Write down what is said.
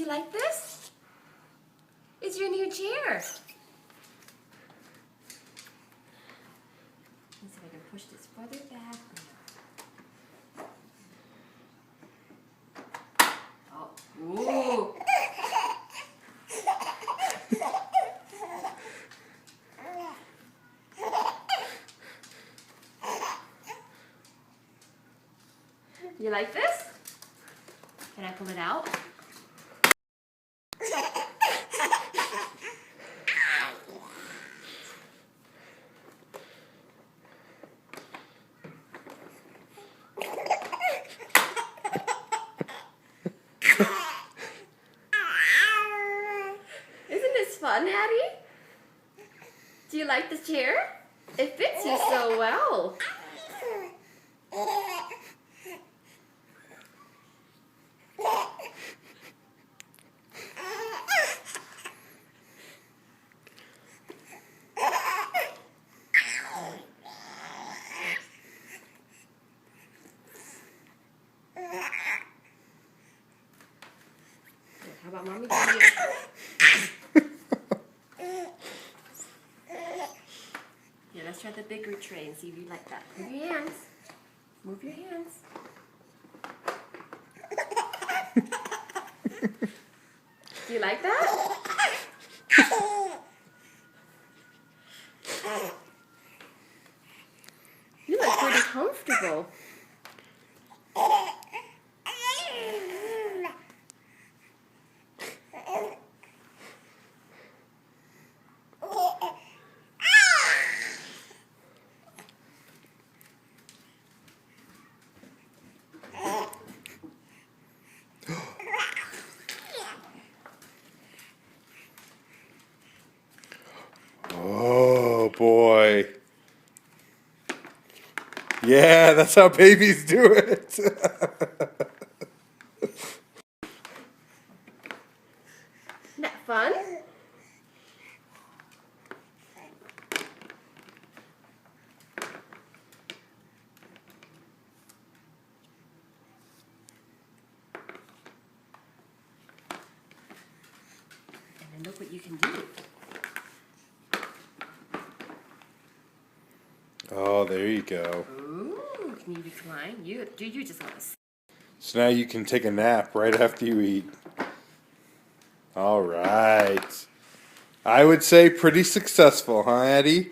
you like this? It's your new chair. Let's see if I can push this further back. Oh, ooh. You like this? Can I pull it out? Isn't this fun, Hattie? Do you like this chair? It fits you so well. How about mommy? Here, let's try the bigger tray and see if you like that. Move your hands. Move your hands. Do you like that? You look pretty comfortable. Oh boy. Yeah, that's how babies do it. Isn't that fun? And then look what you can do. Oh, there you go. Ooh, can you recline? You just want to sit. So now you can take a nap right after you eat. All right. I would say pretty successful, huh, Eddie?